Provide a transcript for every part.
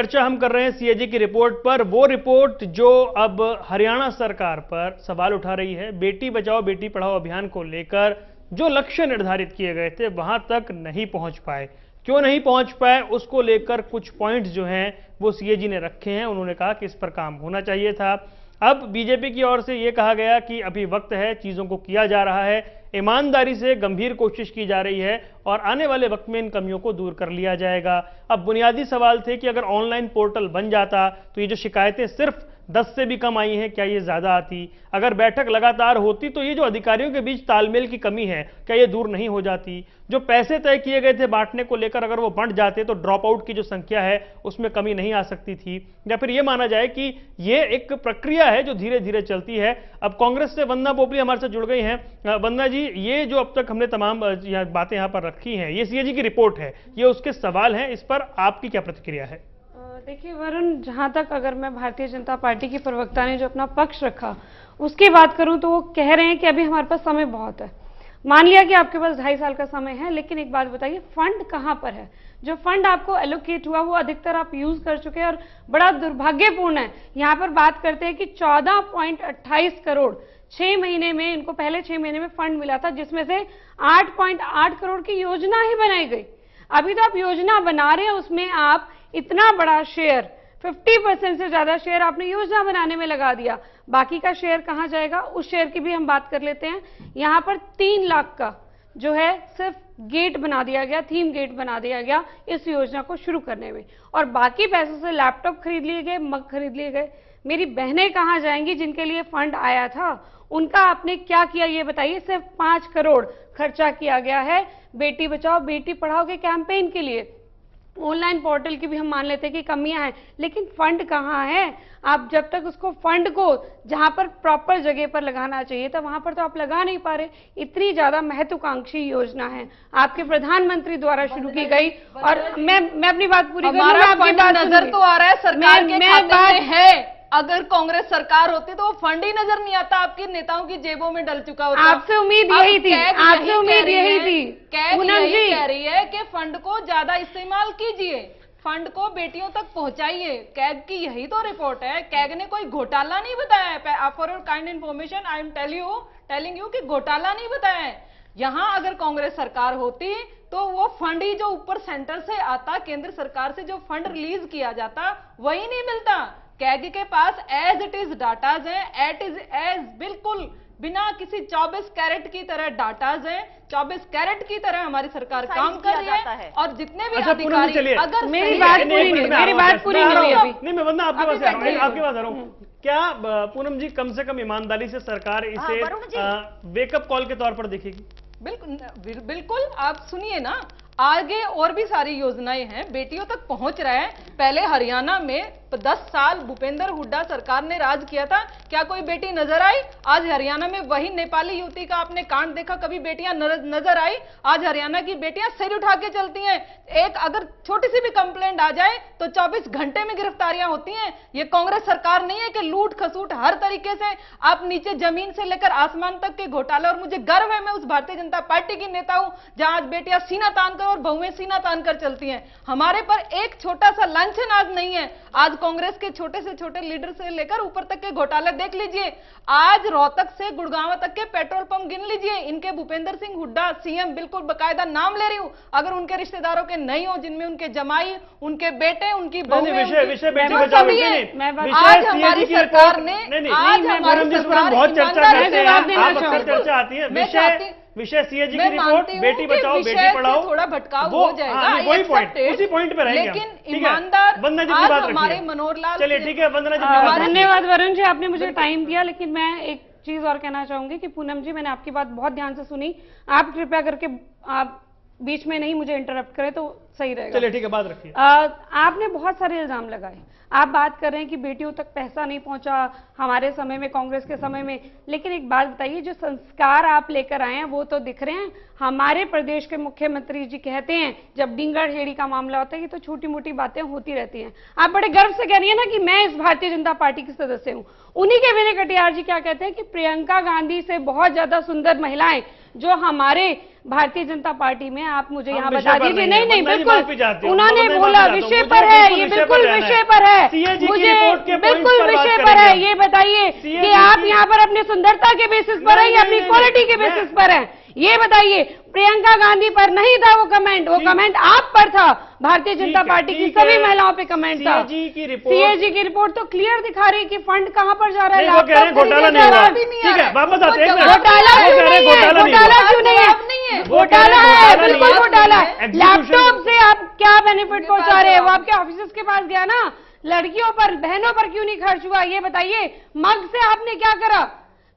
चर्चा हम कर रहे हैं सीएजी की रिपोर्ट पर, वो रिपोर्ट जो अब हरियाणा सरकार पर सवाल उठा रही है। बेटी बचाओ बेटी पढ़ाओ अभियान को लेकर जो लक्ष्य निर्धारित किए गए थे वहां तक नहीं पहुंच पाए। क्यों नहीं पहुंच पाए उसको लेकर कुछ पॉइंट्स जो हैं वो सीएजी ने रखे हैं। उन्होंने कहा कि इस पर काम होना चाहिए था। अब बीजेपी की ओर से यह कहा गया कि अभी वक्त है, चीजों को किया जा रहा है, ईमानदारी से गंभीर कोशिश की जा रही है और आने वाले वक्त में इन कमियों को दूर कर लिया जाएगा। अब बुनियादी सवाल थे कि अगर ऑनलाइन पोर्टल बन जाता तो ये जो शिकायतें सिर्फ 10 से भी कम आई हैं, क्या ये ज्यादा आती? अगर बैठक लगातार होती तो ये जो अधिकारियों के बीच तालमेल की कमी है, क्या ये दूर नहीं हो जाती? जो पैसे तय किए गए थे बांटने को लेकर, अगर वो बंट जाते तो ड्रॉप आउट की जो संख्या है उसमें कमी नहीं आ सकती थी? या फिर ये माना जाए कि ये एक प्रक्रिया है जो धीरे धीरे चलती है। अब कांग्रेस से वंदना पोपली हमारे साथ जुड़ गई हैं। वंदना जी, ये जो अब तक हमने तमाम बातें यहाँ पर रखी हैं, ये सीएजी की रिपोर्ट है, ये उसके सवाल हैं, इस पर आपकी क्या प्रतिक्रिया है? देखिए वरुण, जहां तक अगर मैं भारतीय जनता पार्टी की प्रवक्ता ने जो अपना पक्ष रखा उसकी बात करूं तो वो कह रहे हैं कि अभी हमारे पास समय बहुत है। मान लिया कि आपके पास 2.5 साल का समय है, लेकिन एक बात बताइए, फंड कहां पर है? जो फंड आपको एलोकेट हुआ वो अधिकतर आप यूज कर चुके हैं और बड़ा दुर्भाग्यपूर्ण है। यहाँ पर बात करते हैं कि 14.28 करोड़ 6 महीने में, इनको पहले 6 महीने में फंड मिला था, जिसमें से 8.8 करोड़ की योजना ही बनाई गई। अभी तो आप योजना बना रहे हैं, उसमें आप इतना बड़ा शेयर 50% से ज्यादा शेयर आपने योजना बनाने में लगा दिया। बाकी का शेयर कहां जाएगा, उस शेयर की भी हम बात कर लेते हैं। यहां पर 3 लाख का जो है सिर्फ गेट बना दिया गया, थीम गेट बना दिया गया इस योजना को शुरू करने में, और बाकी पैसों से लैपटॉप खरीद लिए गए, मग खरीद लिए गए। मेरी बहनें कहां जाएंगी जिनके लिए फंड आया था? उनका आपने क्या किया ये बताइए। सिर्फ 5 करोड़ खर्चा किया गया है बेटी बचाओ बेटी पढ़ाओ के कैंपेन के लिए। ऑनलाइन पोर्टल की भी हम मान लेते हैं कि कमियां हैं, लेकिन फंड कहां है? आप जब तक उसको फंड को जहां पर प्रॉपर जगह पर लगाना चाहिए था वहां पर तो आप लगा नहीं पा रहे। इतनी ज्यादा महत्वाकांक्षी योजना है, आपके प्रधानमंत्री द्वारा शुरू की गई। और मैं अपनी बात पूरी करूं, नजर तो आ रहा है सरकार के खाते में है। अगर कांग्रेस सरकार होती तो वो फंड ही नजर नहीं आता, आपके नेताओं की जेबों में डल चुका होता। आपसे उम्मीद यही थी, आपसे उम्मीद यही थी। पूनम जी कह रही है कि फंड को ज्यादा इस्तेमाल कीजिए, फंड को बेटियों तक पहुंचाइए। कैग की यही तो रिपोर्ट है। कैग ने कोई घोटाला नहीं बताया है। For your kind information I am telling you कि घोटाला नहीं बताया है। यहां अगर कांग्रेस सरकार होती तो वो फंड ही जो ऊपर सेंटर से आता, केंद्र सरकार से जो फंड रिलीज किया जाता, वही नहीं मिलता। कैग के पास एज इट इज डाटाज है, एज बिल्कुल बिना किसी 24 कैरेट की तरह डाटाज है। 24 कैरेट की तरह हमारी सरकार काम कर रही है। और जितने भी अधिकारी, अगर मेरी बात पूरी नहीं हुई। नहीं, मैं वंदना आपके पास आ रहा हूँ। क्या पूनम जी कम से कम ईमानदारी से सरकार इसे वेकअप कॉल के तौर पर देखेगी? बिल्कुल। आप सुनिए ना, आगे और भी सारी योजनाएं हैं, बेटियों तक पहुंच रहे हैं। पहले हरियाणा में 10 साल भूपेंद्र हुड्डा सरकार ने राज किया था, क्या कोई बेटी नजर आई? आज हरियाणा में वही नेपाली युवती का आपने कांड देखा, कभी बेटियां नजर आई? आज हरियाणा की बेटियां सिर उठा के चलती हैं। एक अगर छोटी सी भी कंप्लेंट आ जाए तो 24 घंटे में गिरफ्तारियां होती हैं। ये कांग्रेस सरकार नहीं है कि लूट खसूट हर तरीके से आप नीचे जमीन से लेकर आसमान तक के घोटाले। और मुझे गर्व है, मैं उस भारतीय जनता पार्टी की नेता हूं जहां आज बेटियां सीना तान कर और बहुएं सीना तान कर चलती हैं। हमारे पर एक छोटा सा लांछन आज नहीं है। आज कांग्रेस के छोटे से छोटे लीडर से लेकर ऊपर तक के घोटाले देख लीजिए। आज रोहतक से गुड़गांव तक के पेट्रोल पंप गिन लीजिए, इनके भूपेंद्र सिंह हुड्डा सीएम, बिल्कुल बकायदा नाम ले रही हूं, अगर उनके रिश्तेदारों के नहीं हो, जिनमें उनके जमाई, उनके बेटे, उनकी बहुएं, आज हमारी सरकार ने, आज हमारी सरकार बहुत चर्चा आती है विषय सीएजी की रिपोर्ट, बेटी बचाओ बेटी पढ़ाओ, थोड़ा भटकाव हो जाएगा, वही पॉइंट, उसी पॉइंट पे रहेंगे। लेकिन ईमानदार आज हमारे मनोहर लाल, चलिए ठीक है वंदना जी, धन्यवाद वरुण जी, आपने मुझे टाइम दिया। लेकिन मैं एक चीज और कहना चाहूंगी कि पूनम जी, मैंने आपकी बात बहुत ध्यान से सुनी, आप कृपया करके आप बीच में नहीं मुझे इंटरप्ट करें तो सही रहेगा। चलिए ठीक है, बात रखिए। आपने बहुत सारे इल्जाम लगाए। आप बात कर रहे हैं कि बेटियों तक पैसा नहीं पहुंचा हमारे समय में, कांग्रेस के समय में, लेकिन एक बात बताइए, जो संस्कार आप लेकर आए हैं वो तो दिख रहे हैं। हमारे प्रदेश के मुख्यमंत्री जी कहते हैं जब डिंगर हेड़ी का मामला होता है कि तो छोटी मोटी बातें होती रहती हैं। आप बड़े गर्व से कह रही है ना कि मैं इस भारतीय जनता पार्टी की सदस्य हूं। उन्हीं के विनय कटियार जी क्या कहते हैं कि प्रियंका गांधी से बहुत ज्यादा सुंदर महिलाएं जो हमारे भारतीय जनता पार्टी में, आप मुझे यहाँ बता दीजिए। नहीं, माफी चाहती हूँ, उन्होंने मैं बोला माफी चाहता हूँ, विषय मुझे पर है, बिल्कुल ये विषय बिल्कुल पर रहना विषय है। पर है, सीएजी की मुझे रिपोर्ट के बिल्कुल पॉइंट्स पर बात विषय पर है। करेंगे। ये बताइए CAG कि आप की- यहाँ पर अपनी सुंदरता के बेसिस पर है या अपनी नहीं, क्वालिटी के मैं- बेसिस पर है, ये बताइए। प्रियंका गांधी पर नहीं था वो कमेंट, वो ठीक। कमेंट आप पर था। भारतीय जनता ठीक है, पार्टी की ठीक सभी है। महिलाओं पे कमेंट था। सीएजी की रिपोर्ट- सीएजी की रिपोर्ट तो क्लियर दिखा रही है कि फंड कहां पर जा रहा है। नहीं, वो कह रहे हैं लैपटॉप घोटाला खरीदे नहीं जा हुआ। रहा है। भी नहीं ठीक आ है, रहा है। वापस आते हैं। उनको एक मिनट। घोटाला वो क्यों कह रहे नहीं हैं है? घोटाला नहीं घोटाला हुआ। क्यों नहीं है? जवाब नहीं है। वो कह रहे हैं घोटाला है, घोटाला नहीं बिल्कुल है। घोटाला है। Execution- लैपटॉप से आप क्या बेनिफिट उनके पहुंचा पास रहे हैं? वो जवाब आपके ऑफिसर्स के पास गया ना, लड़कियों पर बहनों पर क्यों नहीं खर्च हुआ ये बताइए। मग से आपने क्या करा?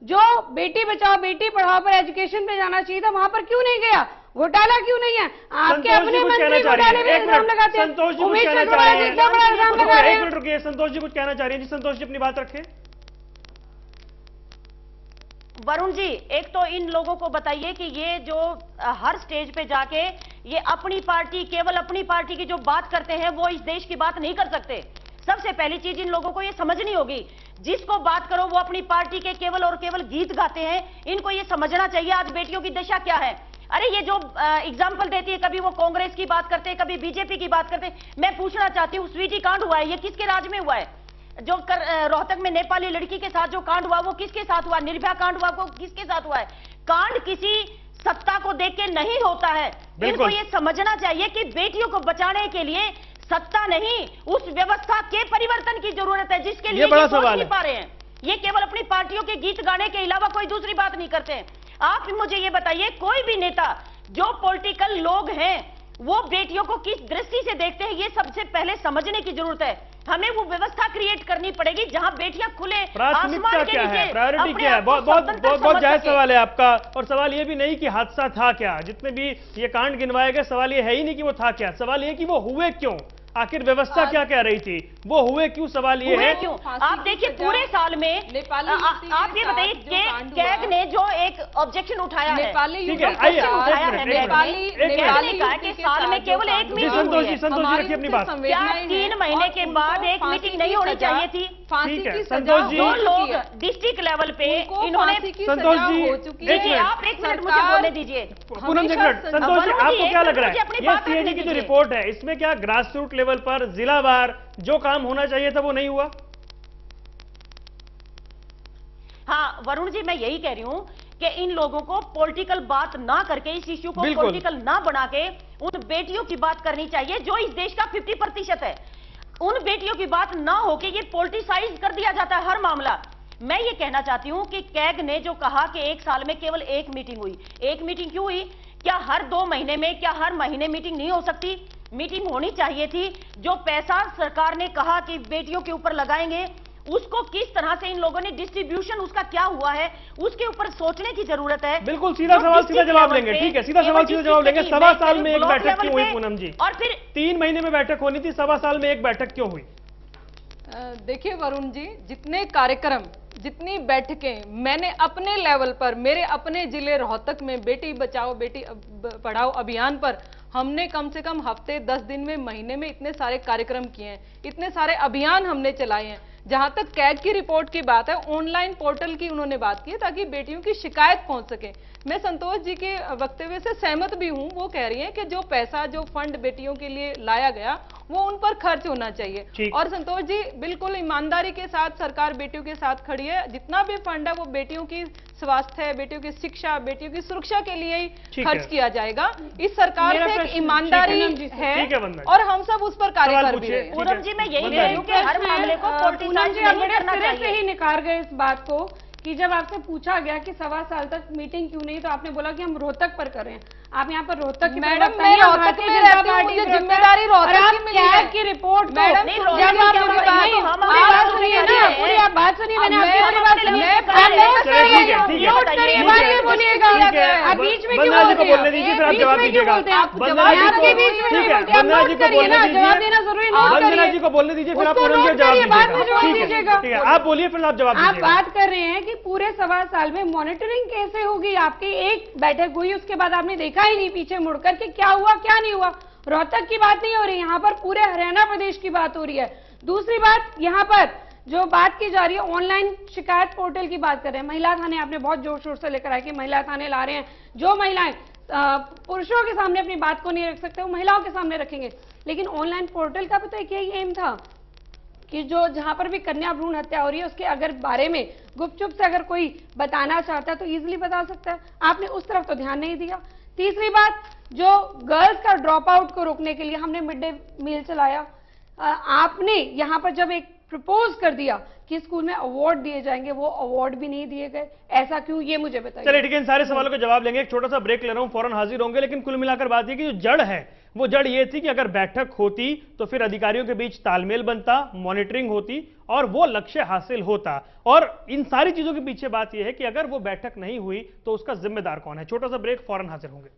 जो बेटी बचाओ बेटी पढ़ाओ पर एजुकेशन पे जाना चाहिए था वहां पर क्यों नहीं गया? घोटाला क्यों नहीं है? आपके संतोष जी अपने कुछ कहना मंत्री चाह रही घोटाले हैं। में एक इल्जाम मिनट, लगाते हैं। संतोष जी कुछ उमेश कहना चाह अग्रवाल रही जी हैं। इतना बड़ा इल्जाम लगा रहे एक हैं। मिनट रुकिए, संतोष जी कुछ कहना चाह रही हैं। जी संतोष जी अपनी बात रखें। वरुण जी, एक तो इन लोगों को बताइए कि ये जो हर स्टेज पे जाके ये अपनी पार्टी, केवल अपनी पार्टी की जो बात करते हैं वो इस देश की बात नहीं कर सकते। सबसे पहली चीज इन लोगों को ये समझनी होगी, जिसको बात करो वो अपनी पार्टी के केवल और केवल गीत गाते हैं। इनको ये समझना चाहिए आज बेटियों की दशा क्या है। अरे ये जो एग्जाम्पल देती है, कभी वो कांग्रेस की बात करते हैं, कभी बीजेपी की बात करते हैं। मैं पूछना चाहती हूँ, स्वीटी कांड हुआ है, ये किसके राज में हुआ है? जो रोहतक में नेपाली लड़की के साथ जो कांड हुआ वो किसके साथ हुआ? निर्भया कांड हुआ वो किसके साथ हुआ है? कांड किसी सत्ता को देख के नहीं होता है। इनको ये समझना चाहिए कि बेटियों को बचाने के लिए सत्ता नहीं, उस व्यवस्था के परिवर्तन की जरूरत है जिसके लिए बड़ा ये सोच सवाल नहीं है। पा रहे हैं। ये केवल अपनी पार्टियों के गीत गाने के अलावा कोई दूसरी बात नहीं करते हैं। आप मुझे ये बताइए, कोई भी नेता जो पॉलिटिकल लोग हैं वो बेटियों को किस दृष्टि से देखते हैं, ये सबसे पहले समझने की जरूरत है। हमें वो व्यवस्था क्रिएट करनी पड़ेगी जहां बेटियां खुले प्राथमिकता आसमान के क्या है, नीचे प्रायोरिटी अपने क्या है? आप को बहुत बहुत स्वतंत्र बहुत बहुत समझ जायज सके। सवाल है आपका। और सवाल ये भी नहीं कि हादसा था क्या, जितने भी ये कांड गिनवाए गए, सवाल ये है ही नहीं कि वो था क्या। सवाल ये कि वो हुए क्यों, आखिर व्यवस्था क्या कह रही थी, वो हुए क्यों, सवाल ये हुए है। क्यों? फांसी आप की देखिए सजा पूरे साल में नेपाली आप युवती के ये साथ बताइए जो कि कांड हुआ, कैग ने जो एक ऑब्जेक्शन उठाया है, नेपाली ठीक युवती है, के आइए, साथ- उठाया है नेपाली एक मिनट। कैग ने कहा कि युवती के साल में साथ केवल जो एक कांड मीटिंग हुआ, संतोष जी, हुई है। संतोष जी हमारी रखिए अपनी उनसे बात। क्या संवेदनाएं 3 हैं महीने और के उनको बाद एक फांसी मीटिंग की नहीं होनी सजा- चाहिए थी? फांसी ठीक है, की सजा संतोष जी- हो जो चुकी लोग है। डिस्ट्रिक्ट लेवल पे उनको इन्होंने फांसी की संतोष सजा जी, हो चुकी एक है। मिनट। आप एक मिनट मुझे सरकार- बोलने दीजिए। पूनम एक हमेशा मिनट, संतोष जी वरुण जी, आपको एक क्या मिनट लग रहा मुझे है, अपनी ये बात सीएजी रखने की जो दीजिए। रिपोर्ट है इसमें क्या ग्रास रूट लेवल पर जिलावार जो काम होना चाहिए था वो नहीं हुआ? हाँ वरुण जी, मैं यही कह रही हूं कि इन लोगों को पॉलिटिकल बात ना करके, इस इश्यू को बिल्कुल। पॉलिटिकल ना बना के उन बेटियों की बात करनी चाहिए जो इस देश का 50% है। उन बेटियों की बात ना होके ये पॉलिटिसाइज कर दिया जाता है हर मामला। मैं ये कहना चाहती हूं कि कैग ने जो कहा कि एक साल में केवल एक मीटिंग हुई, एक मीटिंग क्यों हुई? क्या हर 2 महीने में, क्या हर महीने मीटिंग नहीं हो सकती? मीटिंग होनी चाहिए थी। जो पैसा सरकार ने कहा कि बेटियों के ऊपर लगाएंगे, उसको किस तरह से इन लोगों ने डिस्ट्रीब्यूशन उसका क्या हुआ है, उसके ऊपर सोचने की जरूरत है। बिल्कुल, सीधा जो सवाल सीधा डिस्ट्रिक्ट जवाब लेवल लेंगे। पे, ठीक है, सीधा केवल सवाल सीधा जवाब लेंगे। डिस्ट्रिक्ट सवा की, साल में एक ब्लॉक बैठक लेवल क्यों हुई पे, पूनम जी? और फिर 3 महीने में बैठक होनी थी, सवा साल में एक बैठक क्यों हुई? देखिए वरुण जी, जितने कार्यक्रम, जितनी बैठकें मैंने अपने लेवल पर, मेरे अपने जिले रोहतक में बेटी बचाओ बेटी पढ़ाओ अभियान पर हमने कम से कम हफ्ते 10 दिन में, महीने में इतने सारे कार्यक्रम किए हैं, इतने सारे अभियान हमने चलाए हैं। जहां तक कैग की रिपोर्ट की बात है, ऑनलाइन पोर्टल की उन्होंने बात की है ताकि बेटियों की शिकायत पहुंच सके। मैं संतोष जी के वक्तव्य से सहमत भी हूं। वो कह रही हैं कि जो पैसा, जो फंड बेटियों के लिए लाया गया वो उन पर खर्च होना चाहिए। और संतोष जी, बिल्कुल ईमानदारी के साथ सरकार बेटियों के साथ खड़ी है। जितना भी फंड है वो बेटियों की स्वास्थ्य, बेटियों की शिक्षा, बेटियों की सुरक्षा के लिए ही खर्च किया जाएगा। इस सरकार से एक ईमानदारी है और हम सब उस पर कार्य कर भी रहे हैं। पूनम जी, मैं यही कह रही हूँ कि हर मामले को पॉलिटिसाइज नहीं करना सिरे से चाहिए। ही निकाल गए इस बात को कि जब आपसे पूछा गया कि सवा साल तक मीटिंग क्यों नहीं, तो आपने बोला कि हम रोहतक पर कर रहे हैं। आप यहाँ पर रोहतक की मैडम, प्रवक्ता मैं हैं, रोहतक भारतीय में जनता रहती हूँ, पार्टी मुझे प्रवक्ता जिम्मेदारी हैं, रोहतक और आप की मिली है। कैग की रिपोर्ट को मैडम, नहीं, जब रोहतक आप की क्या पूरी बात बात है? हम पूरी आवाज बात सुनिए सुनिए ना, ना, पूरी आप बात सुनिए, मैंने आपकी पूरी बात सुनी। मैं आप म्यूट करिए, ठीक है, ठीक है, म्यूट करिए, ठीक बाद है, में बोलिएगा। ठीक है, आप बीच में क्यों बंदना जी को बोलते हैं? बोलने दीजिए, फिर आप बीच जवाब में क्यों दीजिएगा। बोलते हैं? आप बंदना जवाब जी आपके को- बीच में नहीं ठीक है, बोलते, आप बंदना नोट जी को करिए बोलने ना, दीजिए। जवाब देना जरूरी नोट बंदना करिए। जी को बोलने दीजिए, फिर आप उसको पूनम जी नोट जवाब करिए, बाद में दीजिएगा। जवाब ठीक है, दीजिएगा। ठीक है, आप बोलिए, फिर आप जवाब आप दीजिएगा। बात कर रहे हैं कि पूरे सवा साल में मॉनिटरिंग कैसे होगी? आपकी एक बैठक हुई, उसके बाद आपने देखा ही नहीं पीछे मुड़कर कि क्या हुआ क्या नहीं हुआ। रोहतक की बात नहीं हो रही, यहाँ पर पूरे हरियाणा प्रदेश की बात हो रही है। दूसरी बात, यहाँ पर जो बात की जा रही है ऑनलाइन शिकायत पोर्टल की बात कर रहे हैं। महिला थाने आपने बहुत जोर शोर से लेकर आए कि महिला थाने ला रहे हैं। जो महिलाएं पुरुषों के सामने अपनी बात को नहीं रख सकते, वो महिलाओं के सामने रखेंगे। लेकिन ऑनलाइन पोर्टल का भी तो एक यही एम था कि जो जहां पर भी कन्या भ्रूण हत्या हो रही है उसके अगर बारे में गुपचुप से अगर कोई बताना चाहता है तो इजीली बता सकता है। आपने उस तरफ तो ध्यान नहीं दिया। तीसरी बात, जो गर्ल्स का ड्रॉप आउट को रोकने के लिए हमने मिड डे मील चलाया, आपने यहां पर जब एक प्रपोज कर दिया कि स्कूल में अवार्ड दिए जाएंगे, वो अवार्ड भी नहीं दिए गए। ऐसा क्यों, ये मुझे बताइए। चलिए ठीक है, इन सारे सवालों के जवाब लेंगे। एक छोटा सा ब्रेक ले रहा हूं, फौरन हाजिर होंगे। लेकिन कुल मिलाकर बात यह कि जो जड़ है वो जड़ ये थी कि अगर बैठक होती तो फिर अधिकारियों के बीच तालमेल बनता, मॉनिटरिंग होती और वो लक्ष्य हासिल होता। और इन सारी चीजों के पीछे बात यह है कि अगर वो बैठक नहीं हुई तो उसका जिम्मेदार कौन है। छोटा सा ब्रेक, फौरन हाजिर होंगे।